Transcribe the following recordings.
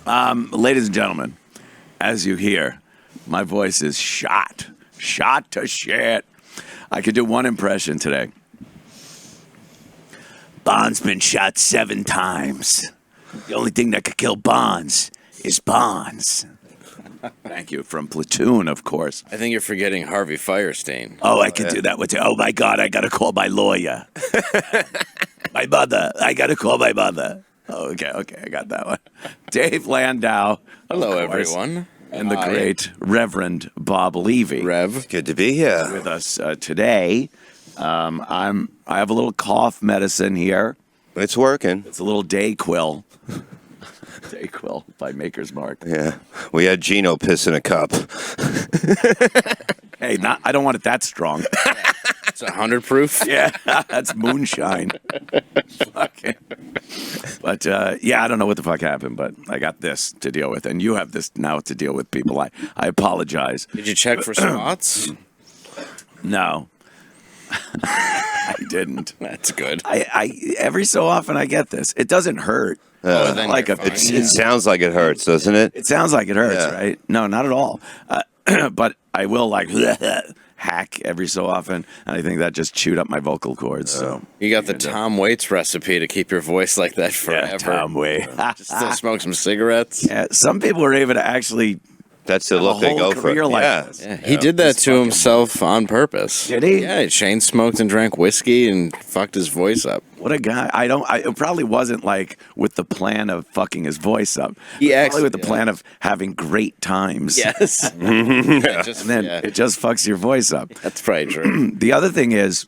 Ladies and gentlemen, as you hear, my voice is shot to shit. I could do one impression today. Bond's been shot 7 times. The only thing that could kill Bonds is Bonds. Thank you. From Platoon, of course. I think you're forgetting Harvey Firestein. Oh, I could do that with you. Oh, my God, I got to call my lawyer. My mother. I got to call my mother. Oh, okay, I got that one. Dave Landau. Hello, everyone. And the great Reverend Bob Levy. Rev, good to be here. With us today. I have a little cough medicine here. It's working. It's a little Dayquil. Dayquil by Maker's Mark. Yeah. We had Gino piss in a cup. Hey, I don't want it that strong. It's 100 proof? Yeah, that's moonshine. But, yeah, I don't know what the fuck happened, but I got this to deal with. And you have this now to deal with, people. I apologize. Did you check for spots? No. I didn't. That's good. I every so often I get this. It doesn't hurt. Then like It sounds like it hurts, doesn't it? It sounds like it hurts, right? No, not at all. But I will like hack every so often, and I think that just chewed up my vocal cords. So You got the Tom Waits recipe to keep your voice like that forever. yeah, Tom Waits. Just still smoke some cigarettes. Yeah, some people are able to actually. That's the look they go for. This. Yeah, he did that to himself on purpose. Did he? Yeah, he chain smoked and drank whiskey and fucked his voice up. What a guy! It probably wasn't like with the plan of fucking his voice up. Probably with the plan of having great times. Yes. And then it just fucks your voice up. That's probably true. The other thing is,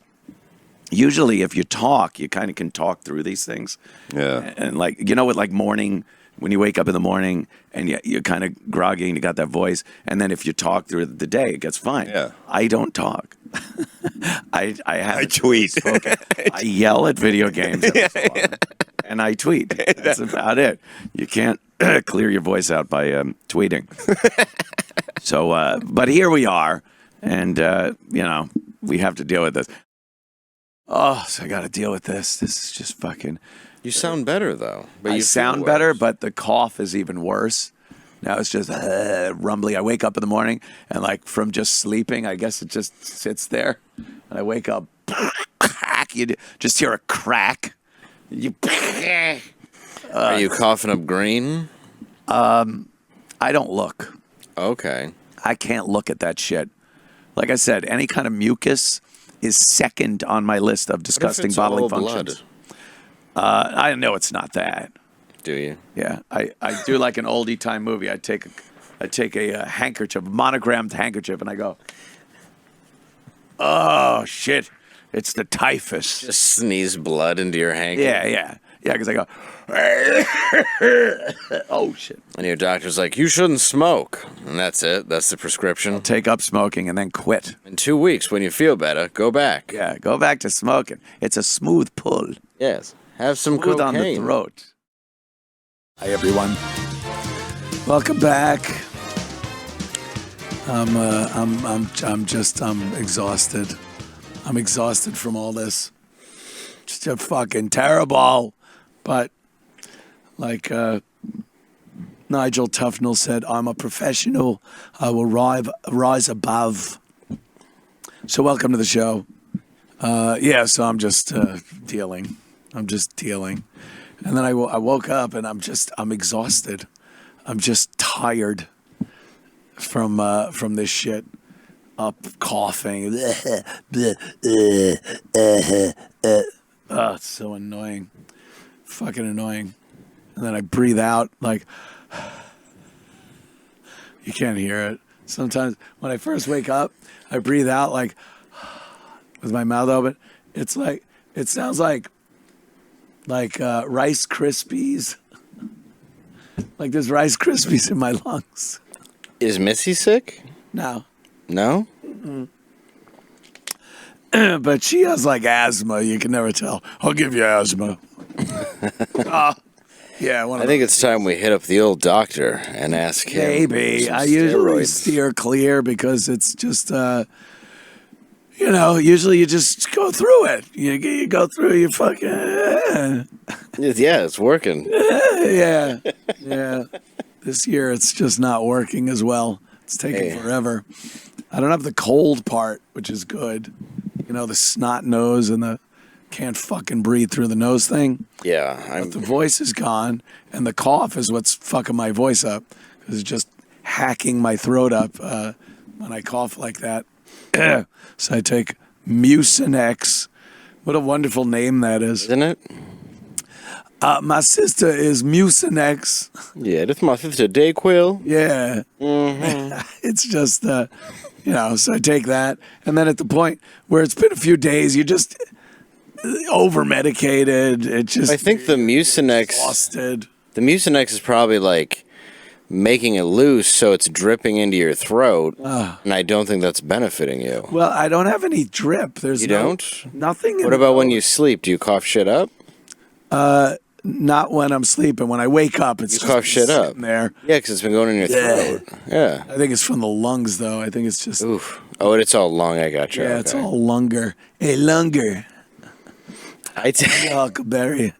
usually if you talk, you kind of can talk through these things. Yeah. And like, with like morning, when you wake up in the morning and you're kind of groggy and you got that voice, and then if you talk through the day, it gets fine. Yeah. I don't talk. I tweet. I yell at video games and I tweet. That's about it. You can't clear your voice out by tweeting. So, but here we are, and we have to deal with this. Oh, so I got to deal with this. This is just fucking. You sound better, though. But I sound better, but the cough is even worse. Now it's just rumbly. I wake up in the morning, and like from just sleeping, I guess it just sits there. And I wake up, you just hear a crack. Are you coughing up green? I don't look. Okay. I can't look at that shit. Like I said, any kind of mucus is second on my list of disgusting bodily functions. I know it's not that. Do you? Yeah, I do like an oldie time movie. I take a handkerchief, a monogrammed handkerchief, and I go, oh shit, it's the typhus. Just sneeze blood into your hanky. Yeah, because I go, oh shit. And your doctor's like, you shouldn't smoke. And that's it. That's the prescription. Take up smoking and then quit. In 2 weeks, when you feel better, go back. Yeah, go back to smoking. It's a smooth pull. Yes. Have some Smooth cocaine. on the throat. Hi everyone. Welcome back. I'm exhausted. I'm exhausted from all this. Just fucking terrible. But like Nigel Tufnell said, I'm a professional. I will rise above. So welcome to the show. So I'm just dealing. I'm just dealing. And then I woke up and I'm exhausted. I'm just tired from this shit. Up coughing. It's so annoying. Fucking annoying. And then I breathe out like you can't hear it. Sometimes when I first wake up, I breathe out like with my mouth open. It sounds like Rice Krispies. Like there's Rice Krispies in my lungs. Is Missy sick? No. No? But she has like asthma. You can never tell. I'll give you asthma. Yeah. I think it's time we hit up the old doctor and ask him. Maybe. I usually steer clear because it's just, usually you just go through it. You go through your fucking. Yeah, it's working. Yeah. This year, it's just not working as well. It's taking forever. I don't have the cold part, which is good. You know, the snot nose and the can't fucking breathe through the nose thing. Yeah. But the voice is gone, and the cough is what's fucking my voice up. Because it's just hacking my throat up when I cough like that. So I take Mucinex. What a wonderful name that is. Isn't it? My sister is Mucinex. Yeah, that's my sister Dayquil. Yeah. Mm-hmm. It's just, so I take that. And then at the point where it's been a few days, you just over-medicated. It just... I think the Mucinex... Exhausted. The Mucinex is probably like making it loose so it's dripping into your throat. And I don't think that's benefiting you. Well, I don't have any drip. There's You don't? Nothing. What about when you sleep? Do you cough shit up? Not when I'm sleeping. When I wake up, it's You just cough shit up. there. Yeah, because it's been going in your throat. Yeah. I think it's from the lungs, though. I think it's just... Oof. Oh, it's all lung. I got you. Yeah, Okay. it's all lunger. Hey, lunger. I Huckleberry.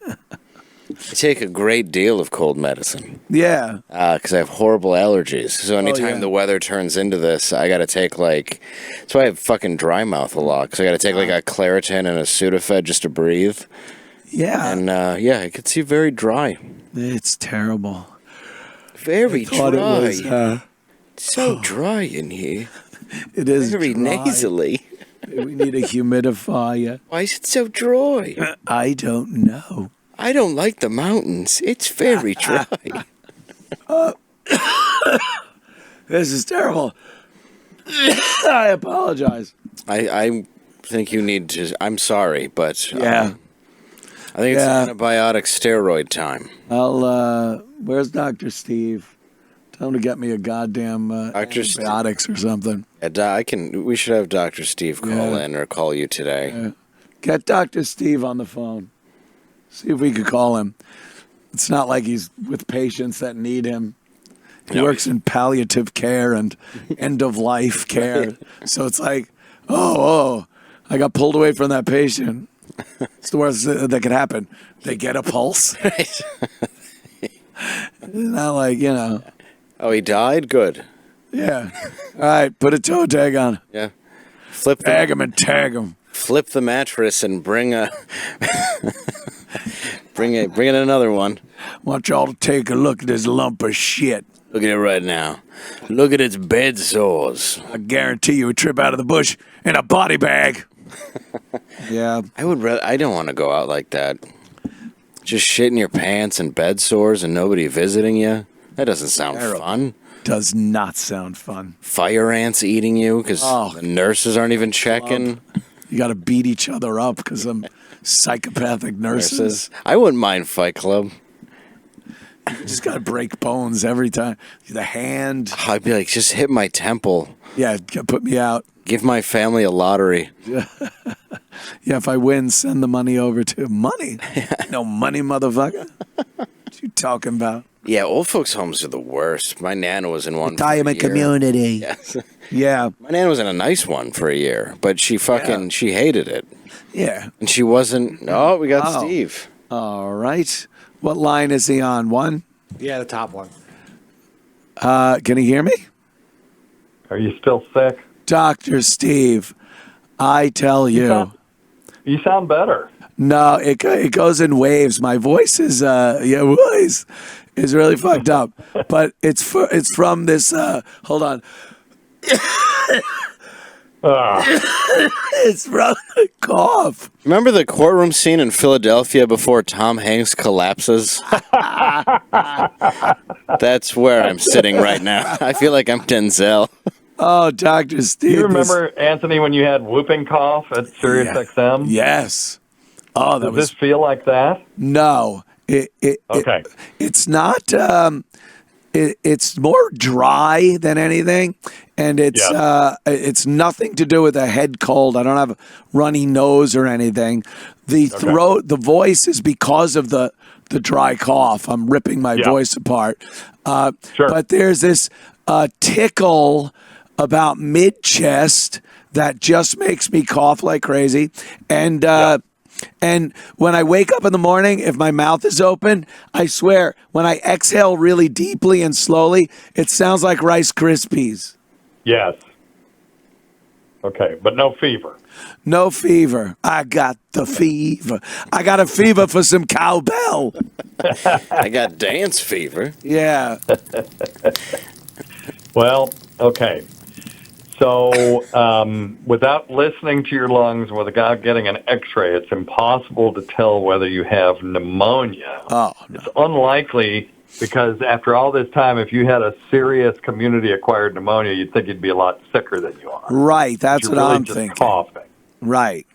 take a great deal of cold medicine Yeah. because I have horrible allergies. So anytime the weather turns into this, I got to take that's why I have fucking dry mouth a lot because I got to take like a Claritin and a Sudafed just to breathe. Yeah. And it gets you very dry. It's terrible. Very Thought dry. it was... so dry in here. it is Very dry. nasally. We need a humidifier. Why is it so dry? I don't know. I don't like the mountains. It's very dry. This is terrible. I apologize. I think you need to. I'm sorry, but Yeah. I think it's antibiotic steroid time. Where's Dr. Steve? Tell him to get me a goddamn antibiotics or something. We should have Dr. Steve call in or call you today. Get Dr. Steve on the phone. See if we could call him. It's not like he's with patients that need him. He works in palliative care and end-of-life care. So it's like, I got pulled away from that patient. It's the worst that could happen. They get a pulse. Right. Not like, Oh, he died? Good. Yeah. All right, put a toe tag on. Yeah. Tag him and tag him. Flip the mattress and bring in another one. Want y'all to take a look at this lump of shit. Look at it right now. Look at its bed sores. I guarantee you a trip out of the bush in a body bag. Yeah. I don't want to go out like that. Just shit in your pants and bed sores and nobody visiting you. That doesn't sound fun. Does not sound fun. Fire ants eating you because the nurses aren't even checking. You got to beat each other up because I'm psychopathic nurses. I wouldn't mind Fight Club. You just got to break bones every time. The hand. I'd be like, just hit my temple. Yeah, put me out. Give my family a lottery. Yeah, if I win, send the money over to money. No money, motherfucker. What you talking about? Yeah, old folks' homes are the worst. My Nana was in one Retirement for a year. community. Yes. Yeah. My Nana was in a nice one for a year, but she she hated it. Yeah. And she wasn't... Oh, we got Steve. All right. What line is he on? One? Yeah, the top one. Can he hear me? Are you still sick? Dr. Steve, I tell you. You sound better. No, it goes in waves. My voice is voice is really fucked up. But it's from this hold on. It's from a cough. Remember the courtroom scene in Philadelphia before Tom Hanks collapses? That's where I'm sitting right now. I feel like I'm Denzel. Oh, Dr. Steve. Do you remember, Anthony, when you had whooping cough at Sirius XM? Yes. Oh, Does this feel like that? No. Okay. It's not. It's more dry than anything, and it's nothing to do with a head cold. I don't have a runny nose or anything. The throat, the voice is because of the dry cough. I'm ripping my voice apart. Sure. But there's this tickle about mid chest that just makes me cough like crazy, and And when I wake up in the morning, if my mouth is open, I swear, when I exhale really deeply and slowly, it sounds like Rice Krispies. Yes. Okay, but no fever. No fever. I got the fever. I got a fever for some cowbell. I got dance fever. Yeah. Well, okay. So without listening to your lungs, without getting an x-ray, it's impossible to tell whether you have pneumonia. Oh, no. It's unlikely because after all this time, if you had a serious community-acquired pneumonia, you'd think you'd be a lot sicker than you are. Right, that's what really I'm just thinking. Coughing. Right.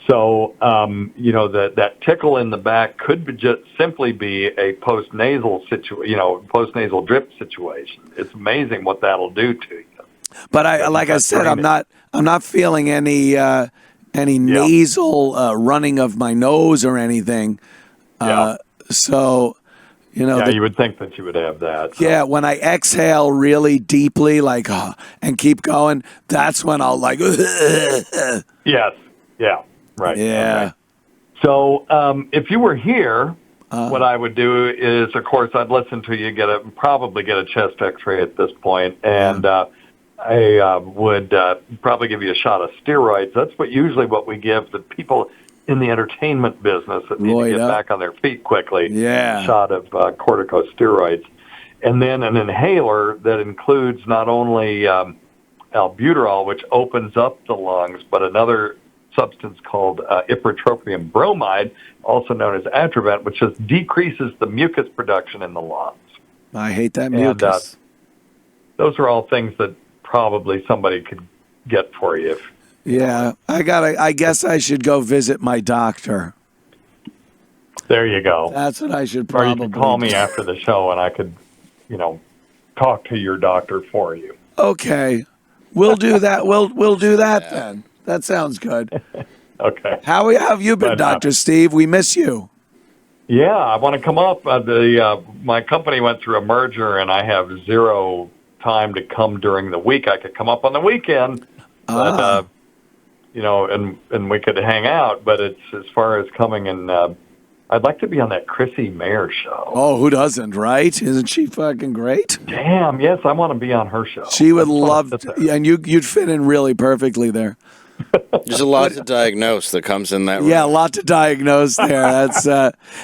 So, that tickle in the back could just simply be a postnasal postnasal drip situation. It's amazing what that'll do to you. But like I said, I'm not feeling any nasal running of my nose or anything. So, you would think that you would have that. So. Yeah, when I exhale really deeply, like, and keep going, that's when I'll like. Yes. Yeah. Right. Yeah. Okay. So, if you were here, what I would do is, of course, I'd listen to you probably get a chest X-ray at this point, and I would probably give you a shot of steroids. That's usually what we give the people in the entertainment business that need to get back on their feet quickly. Yeah. A shot of corticosteroids, and then an inhaler that includes not only albuterol, which opens up the lungs, but another substance called ipratropium bromide, also known as Atrovent, which just decreases the mucus production in the lungs. I hate that mucus. And, those are all things that probably somebody could get for you. I guess I should go visit my doctor. There you go. That's what I should probably do. Or you could call me after the show and I could, talk to your doctor for you. Okay. We'll do that. We'll do that then. That sounds good. Okay. How have you been, Dr. Steve? We miss you. Yeah, I want to come up. My company went through a merger, and I have zero time to come during the week. I could come up on the weekend, but and we could hang out. But it's as far as coming and I'd like to be on that Chrissy Mayer show. Oh, who doesn't, right? Isn't she fucking great? Damn, yes, I want to be on her show. She would love to, and you'd fit in really perfectly there. There's a lot to diagnose that comes in that room. Yeah, a lot to diagnose there. That's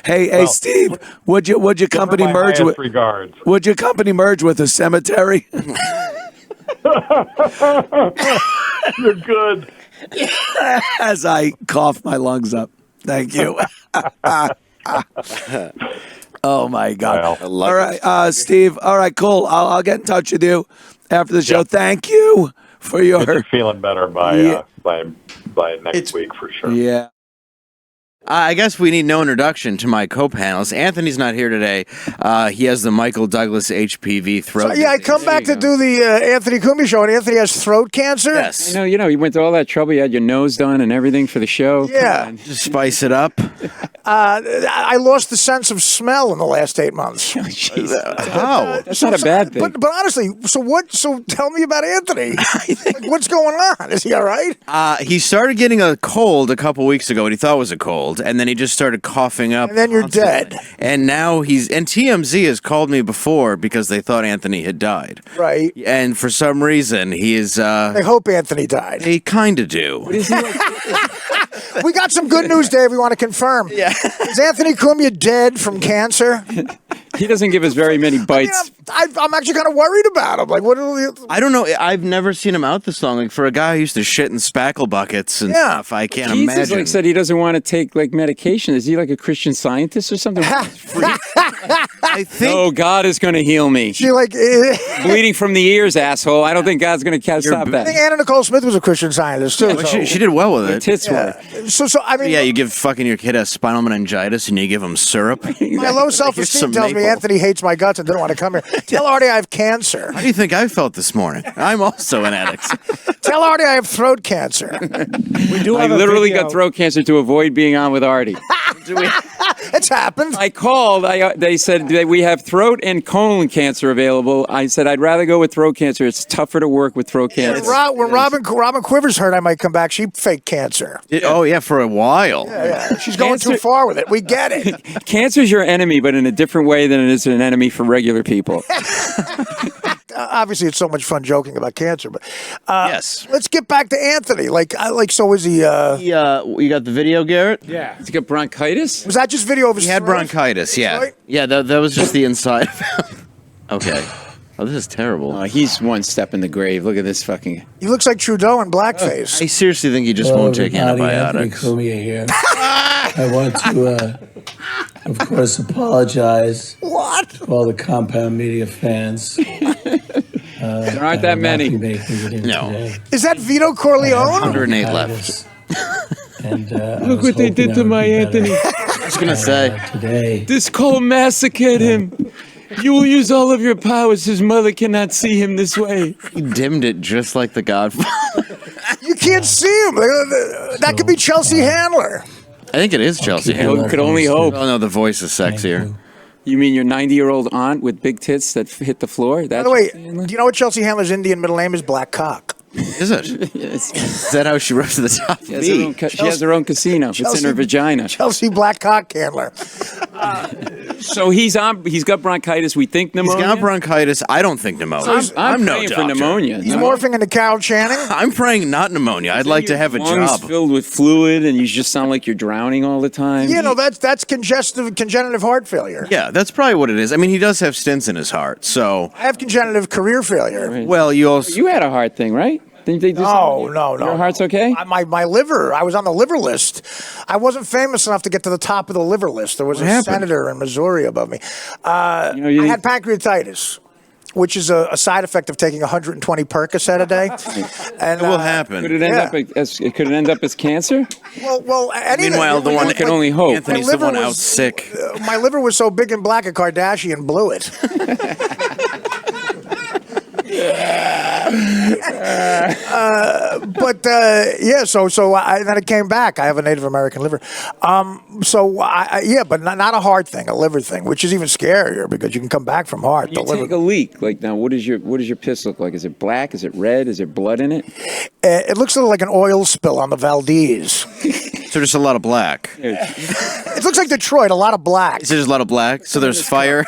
hey, Steve, would your company merge with regards. Would your company merge with a cemetery? You're good. As I cough my lungs up. Thank you. Oh my God! Well, all right, Steve. All right, cool. I'll get in touch with you after the show. Yep. Thank you for your. Get you feeling better by next week for sure. Yeah. I guess we need no introduction to my co-panelists. Anthony's not here today. He has the Michael Douglas HPV throat. I come back to do the Anthony Cumia show, and Anthony has throat cancer. Yes. You know, you went through all that trouble. You had your nose done and everything for the show. Yeah. Just spice it up. I lost the sense of smell in the last 8 months. How? That's not a bad thing. But honestly, so tell me about Anthony. What's going on? Is he all right? He started getting a cold a couple weeks ago, what he thought was a cold, and then he just started coughing up. And then you're constantly. dead. And now and TMZ has called me before because they thought Anthony had died. Right. And for some reason, he is... I hope Anthony died. They kind of do. We got some good news, Dave. We want to confirm. Yeah. Is Anthony Cumia dead from cancer? He doesn't give us very many bites. I'm actually kind of worried about him. Like, what? I don't know. I've never seen him out this long. Like, for a guy who used to shit in spackle buckets and stuff, I can't imagine. Jesus said he doesn't want to take medication. Is he like a Christian Scientist or something? I think. Oh, God is going to heal me. She Bleeding from the ears, asshole. I don't think God's going to stop that. I think Anna Nicole Smith was a Christian Scientist too. But she did well with it. Tits were. So I mean, yeah, you give fucking your kid a spinal meningitis and you give him syrup. My low self-esteem tells me Anthony hates my guts and didn't want to come here. Tell Artie I have cancer. How do you think I felt this morning? I'm also an addict. Tell Artie I have throat cancer. I literally got throat cancer to avoid being on with Artie. It's happened. I called. They said that we have throat and colon cancer available. I said I'd rather go with throat cancer. It's tougher to work with throat cancer. When Robin Quivers heard I might come back, she faked cancer. Oh, yeah, for a while. Yeah. She's going too far with it. We get it. Cancer's your enemy, but in a different way than it is an enemy for regular people. Obviously, it's so much fun joking about cancer, but Yes. let's get back to Anthony. So is he? You got the video, Garrett? Yeah. He's got bronchitis? Was that just video of his? He had throat? bronchitis, yeah. Right? Yeah, that was just the inside. Okay. Oh, this is terrible. He's one step in the grave. Look at this fucking... He looks like Trudeau in blackface. I seriously think he just won't take antibiotics. Anthony Cumia here. I want to, of course, apologize What? to all the Compound Media fans. There aren't that many. No. Is that Vito Corleone? 108 left. And, Look what they did to my Anthony. I was going to say. Today. This cold massacred him. You will use all of your powers. His mother cannot see him this way. He dimmed it just like the Godfather. You can't see him. That could be Chelsea Handler. I think it is Chelsea. You could only hope. Oh, no, the voice is sexier. You mean your 90-year-old aunt with big tits that hit the floor? By the way, do you know what Chelsea Handler's Indian middle name is? Black Cock. Is it? Yes. Is that how she rose to the top? She has her own casino. It's in her vagina. Chelsea Black Cock Handler. So he's got bronchitis. We think pneumonia. He's got bronchitis. I don't think pneumonia. I'm no praying doctor. for pneumonia. He's morphing into Carol Channing. I'm praying not pneumonia. I'd like to have a Lungs job. filled with fluid, and you just sound like you're drowning all the time. Yeah, no, that's congenitive heart failure. Yeah, that's probably what it is. I mean, he does have stents in his heart, so. I have congenitive career failure. Well, you also. You had a heart thing, right? Didn't they do No. Your heart's okay? My liver. I was on the liver list. I wasn't famous enough to get to the top of the liver list. There was a senator in Missouri above me. I had pancreatitis, which is a side effect of taking 120 Percocet a day. And It will happen. Could it end up as cancer? Well. Anything. Meanwhile, the one I can only hope. Anthony's the one out sick. My liver was so big and black, a Kardashian blew it. Then it came back. I have a Native American liver. But not a heart thing, a liver thing, which is even scarier because you can come back from heart. You take a leak. Like now, what does your piss look like? Is it black? Is it red? Is there blood in it? It looks a little like an oil spill on the Valdez. So there's a lot of black. It looks like Detroit, a lot of black. Is there just a lot of black? So there's fire.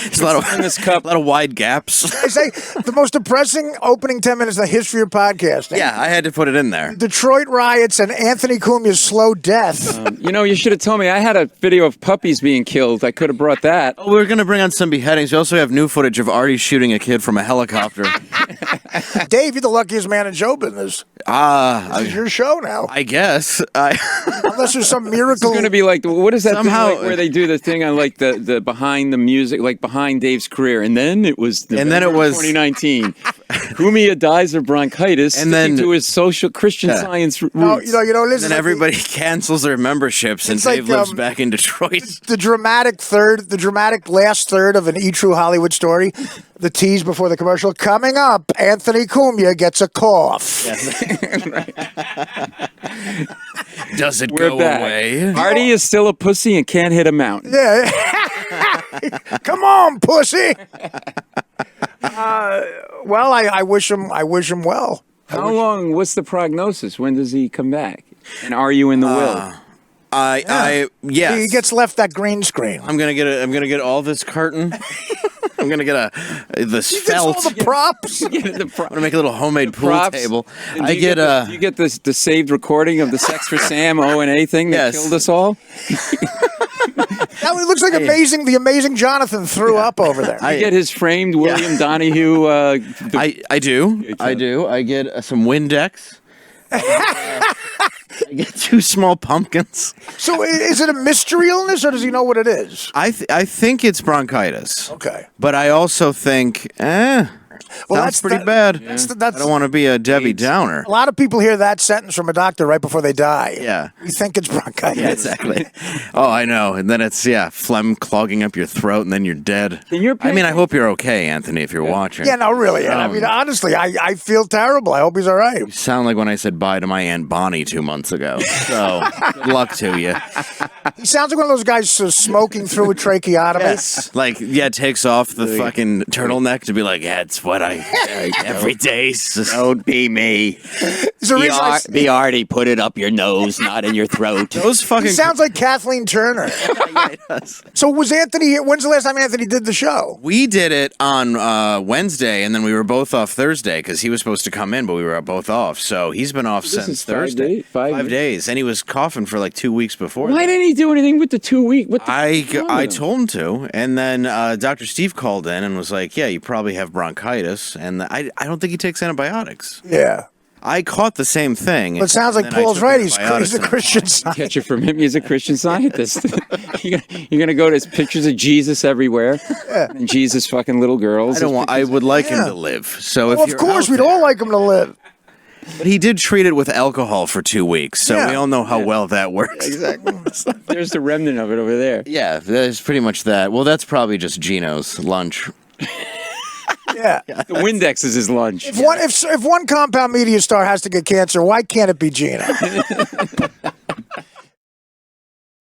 There's a lot of in this cup. A lot of wide gaps. I say the most depressing opening 10 minutes in the history of podcasting. Yeah, I had to put it in there. Detroit riots and Anthony Cumia's slow death. You should have told me. I had a video of puppies being killed. I could have brought that. Oh, we're going to bring on some beheadings. We also have new footage of Artie shooting a kid from a helicopter. Dave, you're the luckiest man in show business. This is your show now. I guess. Unless there's some miracle. It's going to be like, what is that Somehow- thing like where they do the thing on like the behind the music, like behind Dave's career, and then it was 2019. Cumia dies of bronchitis, and then to his social Christian science roots. Listen. And then everybody cancels their memberships, and Dave lives back in Detroit. The dramatic last third of an E! True Hollywood story. The tease before the commercial. Coming up, Anthony Cumia gets a cough. Does it We're go back. away? Artie is still a pussy and can't hit a mountain. Yeah. Come on, pussy. I wish him well. How long? What's the prognosis? When does he come back? And are you in the will? Yes. He gets left that green screen. I'm gonna get all this curtain. I'm gonna get this felt. All the props. I'm gonna make a little homemade pool table. You get the saved recording of the Sex for Sam O&A thing that killed us all. Now it looks like the amazing Jonathan threw up over there. I get his framed William Donahue. I do. I get some Windex. I get 2 small pumpkins. So is it a mystery illness, or does he know what it is? I think it's bronchitis. Okay. But I also think, Well, Sounds pretty bad. Yeah. I don't want to be a Debbie Downer. A lot of people hear that sentence from a doctor right before they die. Yeah. You think it's bronchitis. Yeah, exactly. Oh, I know. And then it's, phlegm clogging up your throat, and then you're dead. I mean, I hope you're okay, Anthony, if you're watching. Yeah, no, really. I mean, honestly, I feel terrible. I hope he's all right. You sound like when I said bye to my Aunt Bonnie 2 months ago. So, good luck to you. He sounds like one of those guys smoking through a tracheotomy. Yes. Like, takes off the fucking turtleneck to be like, it's what I every day. Don't be me. Be Artie, put it up your nose, not in your throat. Those fucking. He sounds like Kathleen Turner. Yeah, he does. So was Anthony here? When's the last time Anthony did the show? We did it on Wednesday, and then we were both off Thursday because he was supposed to come in, but we were both off. So he's been off since Thursday. 5 days, and he was coughing for like 2 weeks before. Why didn't he do anything with the 2 week? I told him to, and then Dr. Steve called in and was like, "Yeah, you probably have bronchitis," and I don't think he takes antibiotics. Yeah. I caught the same thing. But it sounds like Paul's right. He's a Christian scientist. Catch it from him. He's a Christian scientist. You're gonna go to pictures of Jesus everywhere, and Jesus fucking little girls. I would like him to live. So if of course, we'd all like him to live. But he did treat it with alcohol for 2 weeks, so we all know how well that works. Exactly. There's the remnant of it over there. Yeah, there's pretty much that. Well, that's probably just Gino's lunch. Yeah. The Windex is his lunch. If one compound media star has to get cancer, why can't it be Gino?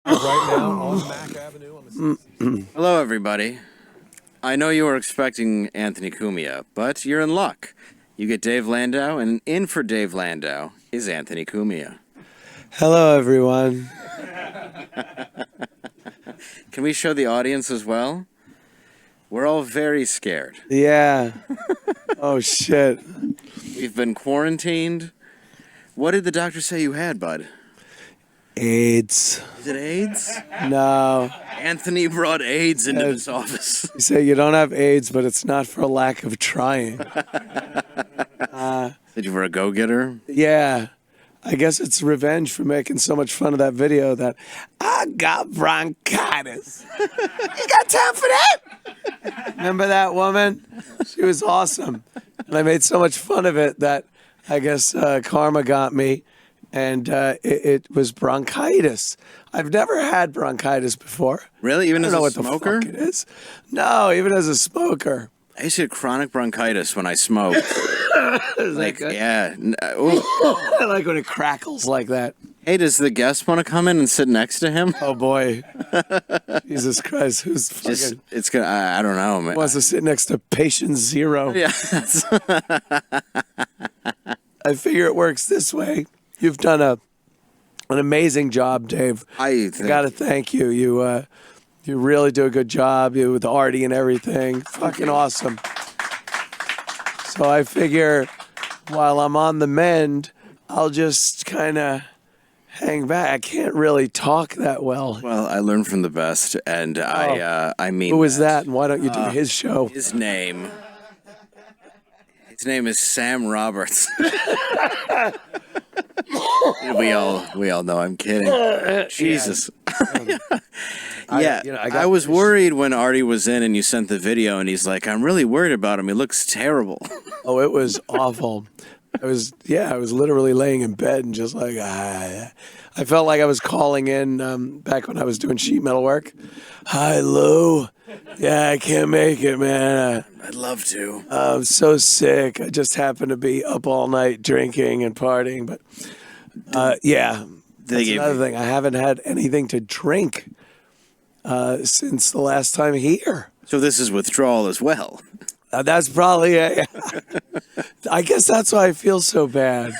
Right now on Mac Avenue on the Hello, everybody. I know you were expecting Anthony Cumia, but you're in luck. You get Dave Landau, and in for Dave Landau is Anthony Cumia. Hello, everyone. Can we show the audience as well? We're all very scared. Yeah. Oh, shit. We've been quarantined. What did the doctor say you had, bud? AIDS. Is it AIDS? No. Anthony brought AIDS into his office. You say you don't have AIDS, but it's not for a lack of trying. Did you were a go-getter? Yeah. I guess it's revenge for making so much fun of that video that I got bronchitis. You got time for that? Remember that woman? She was awesome. And I made so much fun of it that I guess karma got me, and it was bronchitis. I've never had bronchitis before. Really? Even I as don't know a what smoker? The fuck it is. No, even as a smoker. I used to get chronic bronchitis when I smoked. Like, yeah. I like when it crackles like that. Hey, does the guest want to come in and sit next to him? Oh boy, Jesus Christ! Who's fucking? It's gonna. I don't know, man. Wants to sit next to patient zero? Yeah. I figure it works this way. You've done an amazing job, Dave. I got to thank you. You really do a good job. You with Artie and everything. Fucking awesome. So I figure while I'm on the mend, I'll just kind of hang back. I can't really talk that well. Well, I learned from the best, and I mean. Who is that, and why don't you do his show? His name is Sam Roberts. we all know I'm kidding. Jesus. I was worried when Artie was in and you sent the video, and he's like, "I'm really worried about him. He looks terrible." Oh, it was awful. I was literally laying in bed and just like, I felt like I was calling in back when I was doing sheet metal work. Hi, Lou. Yeah, I can't make it, man. I'd love to. I'm so sick. I just happened to be up all night drinking and partying. But, yeah, that's another thing. I haven't had anything to drink since the last time here. So this is withdrawal as well. That's probably it. I guess that's why I feel so bad.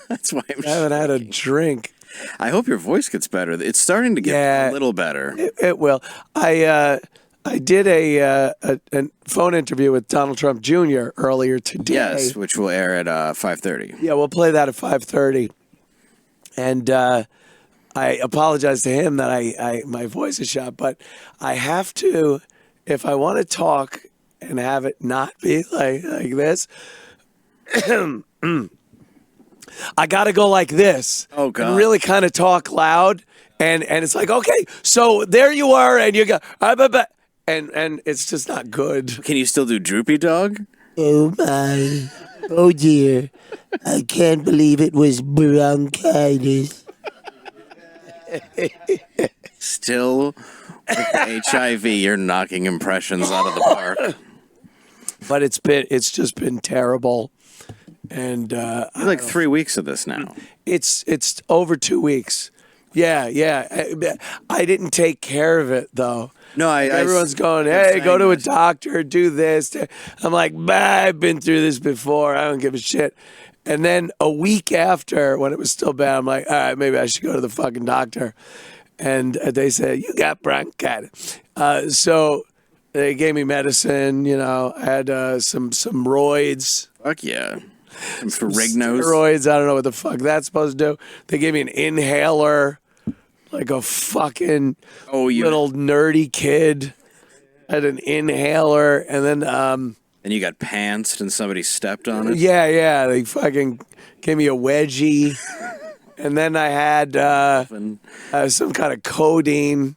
That's why I haven't had a drink. I hope your voice gets better. It's starting to get a little better. It will. I did a phone interview with Donald Trump Jr. earlier today. Yes, which will air at 5:30. Yeah, we'll play that at 5:30. And I apologize to him that my voice is shot, but I have to, if I want to talk and have it not be like this, I got to go like this. Oh, God. And really kind of talk loud. And it's like, okay, so there you are, and you go, and it's just not good. Can you still do Droopy Dog? Oh my. Oh dear. I can't believe it was bronchitis. Still, with HIV, you're knocking impressions out of the park. But it's just been terrible. And you're like 3 weeks of this now. It's over 2 weeks. Yeah. I didn't take care of it though. No, everyone's going, hey, go to a doctor, do this. I'm like, I've been through this before. I don't give a shit. And then a week after, when it was still bad, I'm like, all right, maybe I should go to the fucking doctor. And they said, you got bronchitis. So they gave me medicine. I had some roids. Fuck yeah. Some Ferrignos. Steroids. I don't know what the fuck that's supposed to do. They gave me an inhaler, like a fucking little nerdy kid. I had an inhaler, and then and you got pantsed and somebody stepped on it? Yeah. They fucking gave me a wedgie. And then I had some kind of codeine,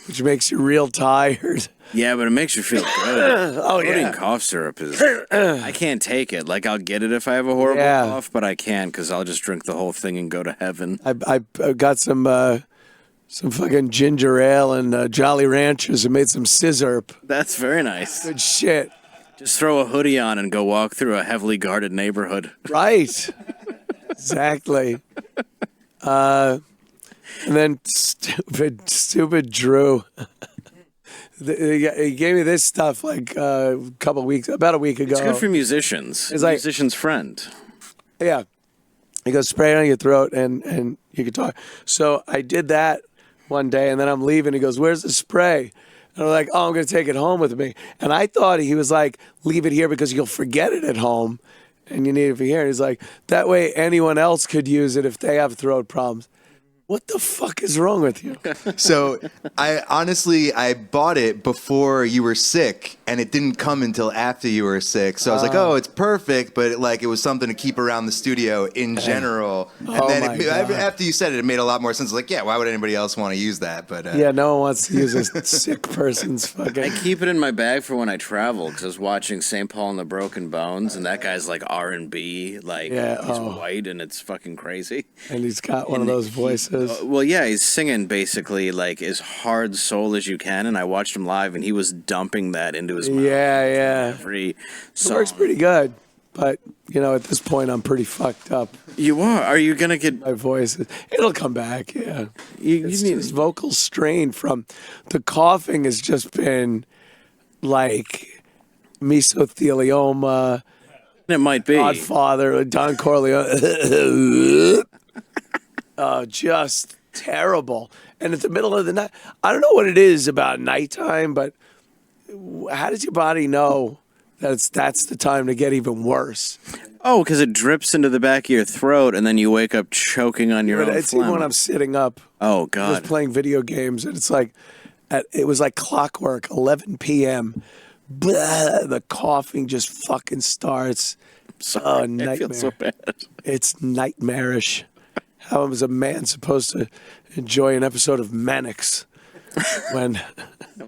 which makes you real tired. Yeah, but it makes you feel good. Codeine cough syrup is... I can't take it. Like, I'll get it if I have a horrible cough, but I can't because I'll just drink the whole thing and go to heaven. I got some fucking ginger ale and Jolly Ranchers and made some scissorp. That's very nice. Good shit. Just throw a hoodie on and go walk through a heavily guarded neighborhood. Right. Exactly. And then stupid Drew. He gave me this stuff like about a week ago. It's good for musicians. It's like musician's friend. Yeah. He goes, spray it on your throat and you can talk. So I did that one day and then I'm leaving. He goes, where's the spray? And I'm like, I'm going to take it home with me. And I thought he was like, leave it here because you'll forget it at home and you need it for here. And he's like, that way anyone else could use it if they have throat problems. What the fuck is wrong with you? So I bought it before you were sick and it didn't come until after you were sick. So I was like, oh, it's perfect. But it was something to keep around the studio in general. And then after you said it, it made a lot more sense. Like, yeah, why would anybody else want to use that? But yeah, no one wants to use a sick person's fucking... I keep it in my bag for when I travel because I was watching St. Paul and the Broken Bones and that guy's like R&B, like he's white and it's fucking crazy. And he's got one of those voices. Well, yeah, he's singing basically like as hard soul as you can, and I watched him live, and he was dumping that into his mouth. Yeah. Every song. It works pretty good, but at this point, I'm pretty fucked up. You are? Are you gonna get my voice? It'll come back. Yeah, it's just vocal strain from the coughing has just been like mesothelioma. It might be Godfather, Don Corleone. Just terrible. And at the middle of the night, I don't know what it is about nighttime, but how does your body know that's the time to get even worse? Oh, because it drips into the back of your throat, and then you wake up choking on your own It's phlegm. even when I'm sitting up. Oh, God. I was playing video games, and it's like, it was like clockwork, 11 p.m. Blah, the coughing just fucking starts. Sorry, nightmare. I feel so bad. It's nightmarish. How was a man supposed to enjoy an episode of Mannix when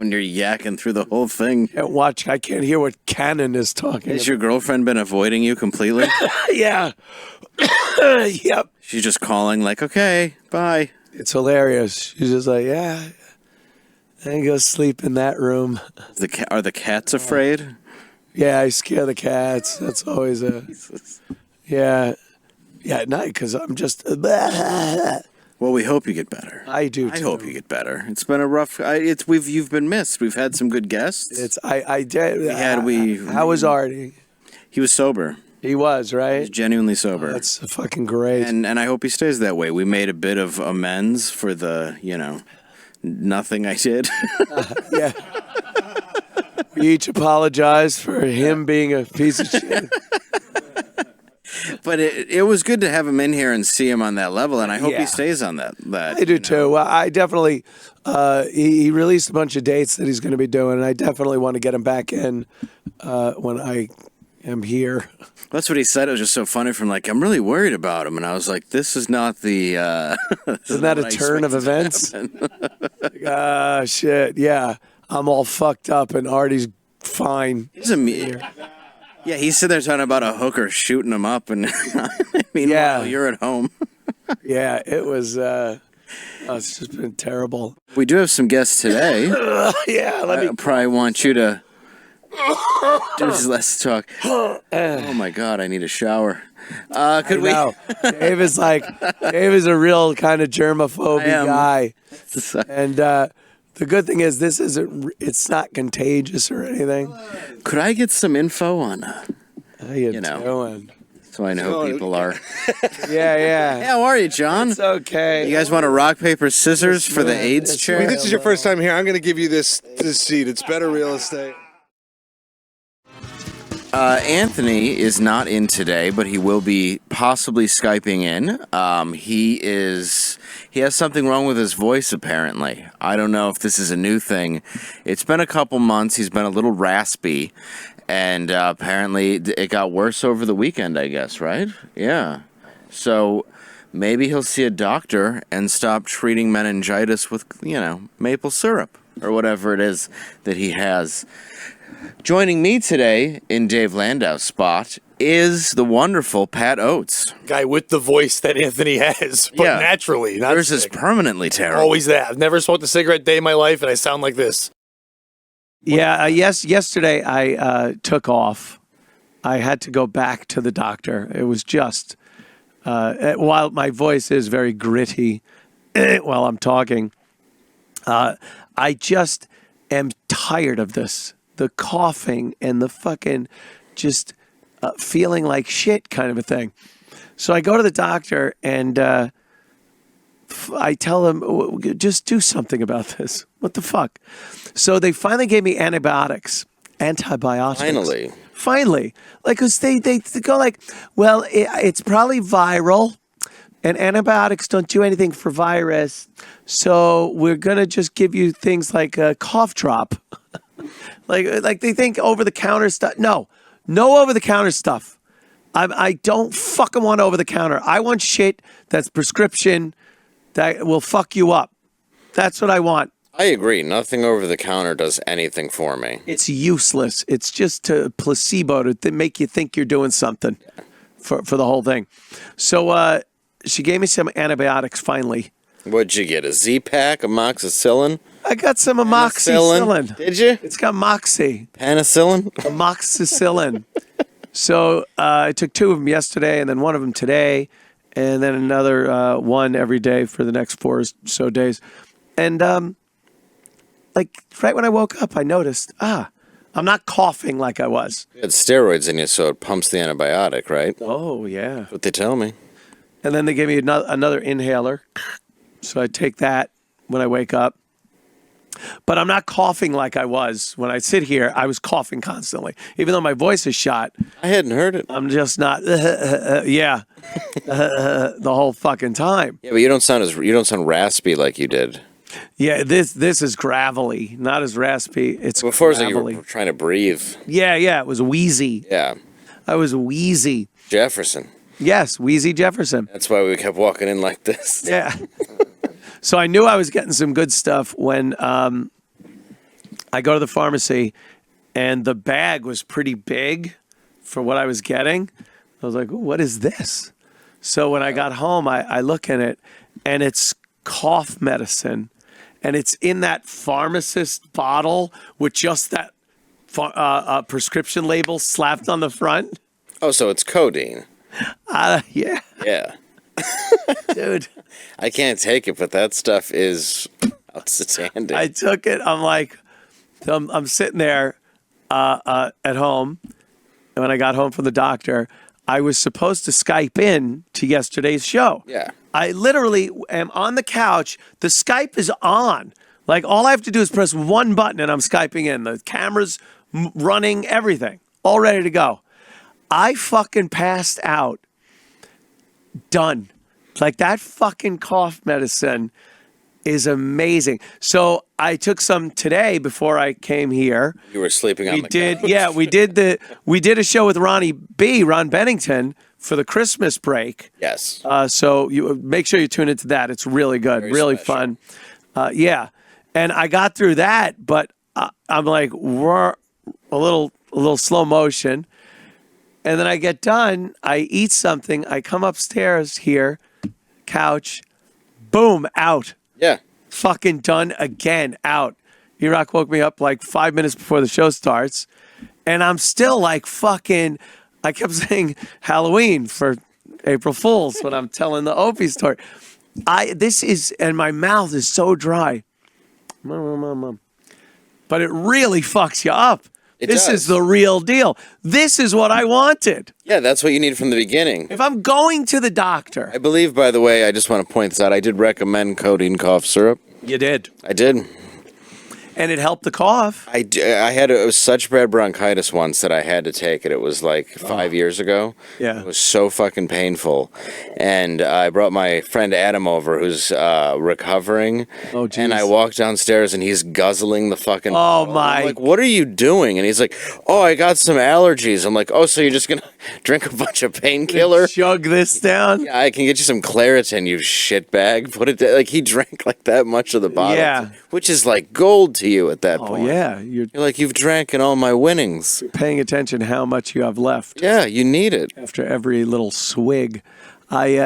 you're yakking through the whole thing? I can't hear what Cannon is talking Has your girlfriend been avoiding you completely? Yeah. Yep. She's just calling like, okay, bye. It's hilarious. She's just like, yeah, I go sleep in that room. Are the cats afraid? Yeah, I scare the cats. That's always yeah. Yeah, at night, because I'm just... Well, we hope you get better. I do, too. I hope you get better. It's been a rough... You've been missed. We've had some good guests. I did. How was Artie? He was sober. He was, right? He was genuinely sober. That's fucking great. And I hope he stays that way. We made a bit of amends for the, nothing I did. Yeah. We each apologized for him being a piece of shit. But it was good to have him in here and see him on that level, and I hope he stays on that. I do too. I definitely. He released a bunch of dates that he's going to be doing, and I definitely want to get him back in when I am here. That's what he said. It was just so funny. From like, I'm really worried about him, and I was like, this is not the. Isn't that a turn of events? Shit. Yeah, I'm all fucked up, and Artie's fine. Yeah, he's sitting there talking about a hooker shooting him up, and meanwhile, you're at home. Yeah, it was. It's just been terrible. We do have some guests today. Yeah, I probably want you to do less talk. Oh my God, I need a shower. Could we? Dave is a real kind of germaphobic guy, and the good thing is this isn't. It's not contagious or anything. Could I get some info on? How you doing? So I know who people are. Yeah. How are you, John? It's okay. You guys want to rock, paper, scissors for the AIDS chair? I mean, this is your first time here. I'm going to give you this seat. It's better real estate. Anthony is not in today, but he will be possibly Skyping in. He has something wrong with his voice, apparently. I don't know if this is a new thing. It's been a couple months. He's been a little raspy, and apparently it got worse over the weekend, I guess, right? Yeah. So maybe he'll see a doctor and stop treating meningitis with, maple syrup or whatever it is that he has. Joining me today in Dave Landau's spot is the wonderful Pat Oates. Guy with the voice that Anthony has, but naturally. Not yours is permanently terrible. Always that. I've never smoked a cigarette day in my life, and I sound like this. Yeah, yesterday I took off. I had to go back to the doctor. It was just, while my voice is very gritty while I'm talking, I just am tired of this. The coughing and the fucking just feeling like shit kind of a thing. So I go to the doctor and I tell him, just do something about this. What the fuck? So they finally gave me antibiotics. Finally. Like, cause they go like, well, it's probably viral and antibiotics don't do anything for virus. So we're going to just give you things like a cough drop. Like they think over-the-counter stuff. No over-the-counter stuff. I don't fucking want over-the-counter. I want shit that's prescription that will fuck you up. That's what I want. I agree. Nothing over-the-counter does anything for me. It's useless. It's just a placebo to make you think you're doing something for the whole thing. So she gave me some antibiotics finally. What'd you get, a Z-Pack, amoxicillin? I got some amoxicillin. Did you? It's got moxie. Penicillin? Amoxicillin. So I took 2 of them yesterday and then 1 of them today and then another 1 every day for the next 4 or so days. And right when I woke up, I noticed, I'm not coughing like I was. You had steroids in you, so it pumps the antibiotic, right? Oh, yeah. That's what they tell me. And then they gave me another inhaler. So I take that when I wake up. But I'm not coughing like I was. When I sit here, I was coughing constantly. Even though my voice is shot. I hadn't heard it. I'm just not, the whole fucking time. Yeah, but you don't sound raspy like you did. Yeah, this is gravelly, not as raspy. It's before gravelly. It was like you were trying to breathe. Yeah, it was wheezy. Yeah. I was wheezy. Jefferson. Yes, Wheezy Jefferson. That's why we kept walking in like this. Yeah. So I knew I was getting some good stuff when I go to the pharmacy and the bag was pretty big for what I was getting. I was like, what is this? So when I got home, I look in it and it's cough medicine. And it's in that pharmacist bottle with just that prescription label slapped on the front. Oh, so it's codeine. Yeah. Yeah. Dude. I can't take it, but that stuff is outstanding. I took it. I'm like, I'm sitting there at home. And when I got home from the doctor, I was supposed to Skype in to yesterday's show. Yeah. I literally am on the couch. The Skype is on. Like, all I have to do is press one button and I'm Skyping in. The camera's running, everything. All ready to go. I fucking passed out. Done. Like, that fucking cough medicine is amazing. So I took some today before I came here. You were sleeping on the couch. Yeah, we did a show with Ron Bennington for the Christmas break. Yes. So you make sure you tune into that. It's really good, really fun. Yeah. And I got through that, but I'm like, we're a little slow motion. And then I get done, I eat something, I come upstairs here, couch, boom, out. Yeah. Fucking done again, out. E-Rock woke me up like 5 minutes before the show starts, and I'm still like fucking, I kept saying Halloween for April Fools when I'm telling the Opie story. And my mouth is so dry. But it really fucks you up. This is the real deal. This is what I wanted. Yeah, that's what you need from the beginning. If I'm going to the doctor. I believe, by the way, I just want to point this out, I did recommend codeine cough syrup. You did. I did. And it helped the cough. I had it was such bad bronchitis once that I had to take it. It was like 5 years ago. Yeah. It was so fucking painful. And I brought my friend Adam over who's recovering. Oh, geez. And I walked downstairs and he's guzzling the fucking Oh, my. I'm like, what are you doing? And he's like, oh, I got some allergies. I'm like, oh, so you're just going to drink a bunch of painkiller? Chug this down? Yeah, I can get you some Claritin, you shitbag. Put it like he drank like that much of the bottle. Yeah. Which is like gold to you at that point. Oh, yeah. You're like, you've drank in all my winnings. You're paying attention how much you have left. Yeah, you need it. After every little swig. It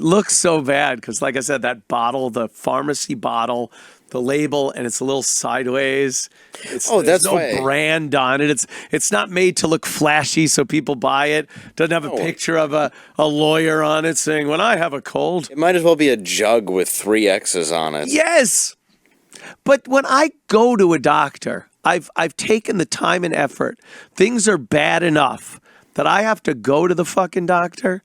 looks so bad because, like I said, that bottle, the pharmacy bottle, the label, and it's a little sideways. There's no brand on it. It's not made to look flashy so people buy it. Doesn't have a picture of a lawyer on it saying, when I have a cold. It might as well be a jug with 3 X's on it. Yes! But when I go to a doctor, I've taken the time and effort. Things are bad enough that I have to go to the fucking doctor.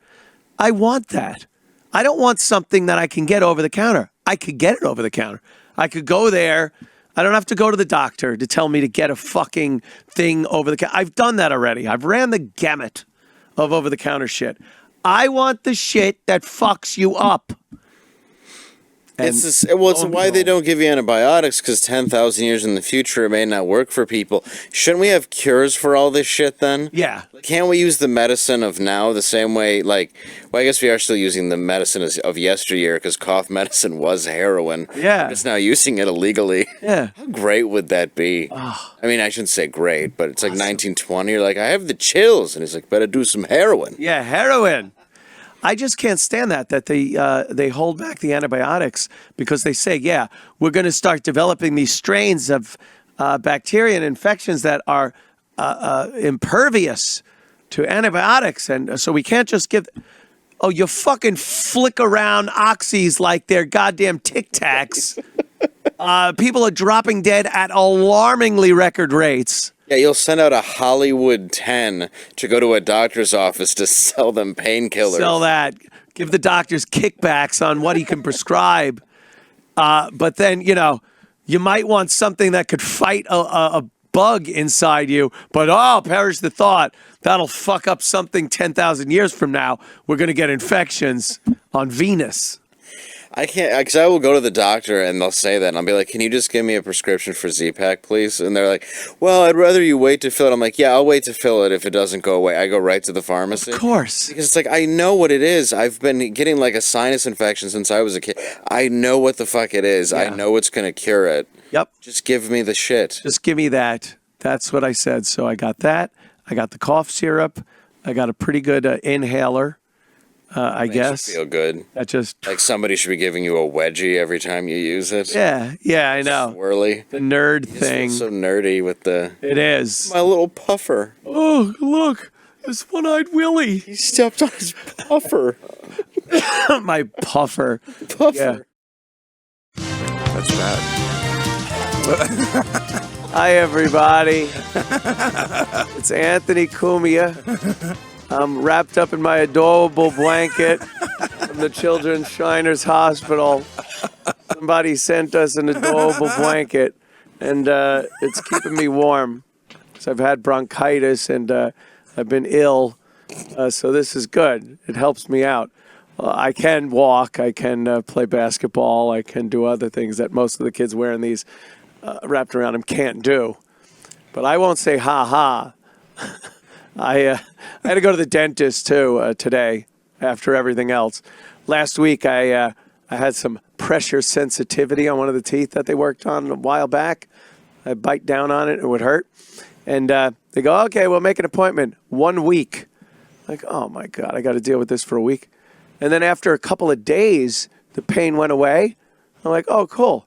I want that. I don't want something that I can get over the counter. I could get it over the counter. I could go there. I don't have to go to the doctor to tell me to get a fucking thing over the counter. I've done that already. I've ran the gamut of over-the-counter shit. I want the shit that fucks you up. It's why they don't give you antibiotics, because 10,000 years in the future it may not work for people. Shouldn't we have cures for all this shit then? Yeah. Can't we use the medicine of now the same way? I guess we are still using the medicine of yesteryear because cough medicine was heroin. Yeah. We're just now using it illegally. Yeah. How great would that be? Oh. I mean, I shouldn't say great, but it's like 1920. You're like, I have the chills. And he's like, better do some heroin. Yeah, heroin. I just can't stand that they hold back the antibiotics because they say, yeah, we're going to start developing these strains of bacteria and infections that are impervious to antibiotics. And so we can't just give... Oh, you fucking flick around oxys like they're goddamn Tic Tacs. People are dropping dead at alarmingly record rates. Yeah, you'll send out a Hollywood 10 to go to a doctor's office to sell them painkillers. Sell that. Give the doctors kickbacks on what he can prescribe. But then, you might want something that could fight a bug inside you. But, perish the thought. That'll fuck up something 10,000 years from now. We're going to get infections on Venus. I can't, because I will go to the doctor and they'll say that, and I'll be like, can you just give me a prescription for Z-Pak, please? And they're like, well, I'd rather you wait to fill it. I'm like, yeah, I'll wait to fill it if it doesn't go away. I go right to the pharmacy. Of course. Because it's like, I know what it is. I've been getting like a sinus infection since I was a kid. I know what the fuck it is. Yeah. I know it's going to cure it. Yep. Just give me the shit. Just give me that. That's what I said. So I got that. I got the cough syrup. I got a pretty good inhaler. I guess. Makes you feel good. That just like somebody should be giving you a wedgie every time you use it. Yeah, I know. Swirly. The nerd thing. So nerdy with the. It is. My little puffer. Oh, look. This one-eyed Willie. He stepped on his puffer. My puffer. Puffer. Yeah. That's bad. Hi, everybody. It's Anthony Cumia. I'm wrapped up in my adorable blanket from the Children's Shriners Hospital. Somebody sent us an adorable blanket, and it's keeping me warm. So I've had bronchitis, and I've been ill, so this is good. It helps me out. I can walk. I can play basketball. I can do other things that most of the kids wearing these wrapped around them can't do. But I won't say ha-ha. I had to go to the dentist, too, today, after everything else. Last week, I had some pressure sensitivity on one of the teeth that they worked on a while back. I bite down on it, it would hurt. And they go, okay, we'll make an appointment 1 week. Like, oh my God, I got to deal with this for a week. And then after a couple of days, the pain went away. I'm like, oh, cool.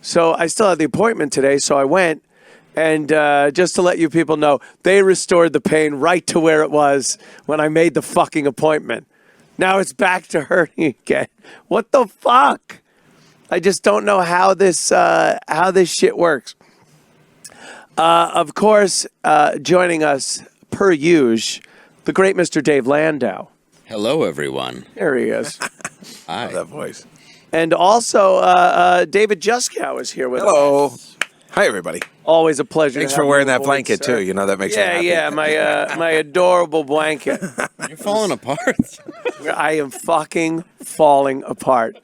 So I still had the appointment today, so I went. And just to let you people know, they restored the pain right to where it was when I made the fucking appointment. Now it's back to hurting again. What the fuck? I just don't know how this shit works. Of course, joining us per usual, the great Mr. Dave Landau. Hello, everyone. There he is. Hi. That voice. And also, David Juskow is here with us. Hello. Hi, everybody. Always a pleasure. Thanks to for have wearing you that aboard, blanket, sir. too. You know, that makes me happy. Yeah, my adorable blanket. You're falling apart. I am fucking falling apart.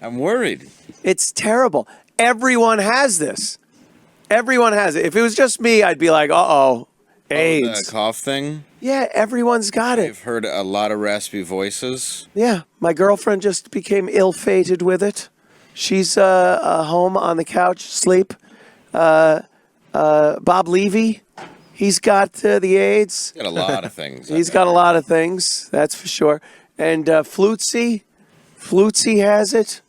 I'm worried. It's terrible. Everyone has this. Everyone has it. If it was just me, I'd be like, uh-oh, AIDS. The cough thing? Yeah, everyone's got it. I've heard a lot of raspy voices. Yeah, my girlfriend just became ill-fated with it. She's home on the couch, asleep. Bob Levy, he's got the AIDS. Got a lot of things. He's got a lot of things, that's for sure. And Flutzy has it.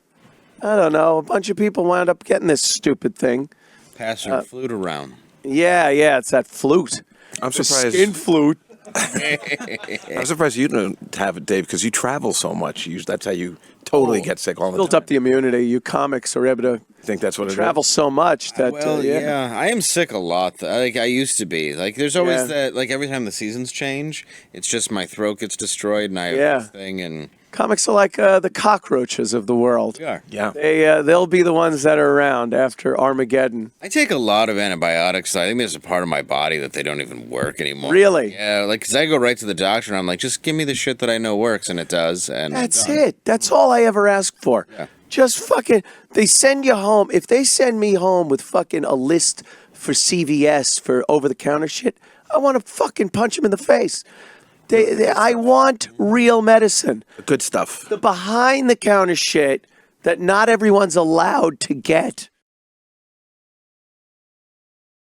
I don't know. A bunch of people wound up getting this stupid thing. Pass your flute around. Yeah, it's that flute. I'm The surprised. skin flute. I'm surprised you don't have it, Dave, because you travel so much. That's how you totally get sick all the Built time. up the immunity. You comics are able to I think that's what it is. travel so much that Yeah, I am sick a lot. Like I used to be. Like there's always that. Like every time the seasons change, it's just my throat gets destroyed, and I have this thing. And comics are like the cockroaches of the world. Yeah. They'll be the ones that are around after Armageddon. I take a lot of antibiotics. I think there's a part of my body that they don't even work anymore. Really? Yeah, like because I go right to the doctor and I'm like, just give me the shit that I know works, and it does. And That's it. That's all I ever ask for. Yeah. Just fucking, they send you home. If they send me home with fucking a list for CVS for over-the-counter shit, I want to fucking punch them in the face. I want real medicine. Good stuff. The behind-the-counter shit that not everyone's allowed to get.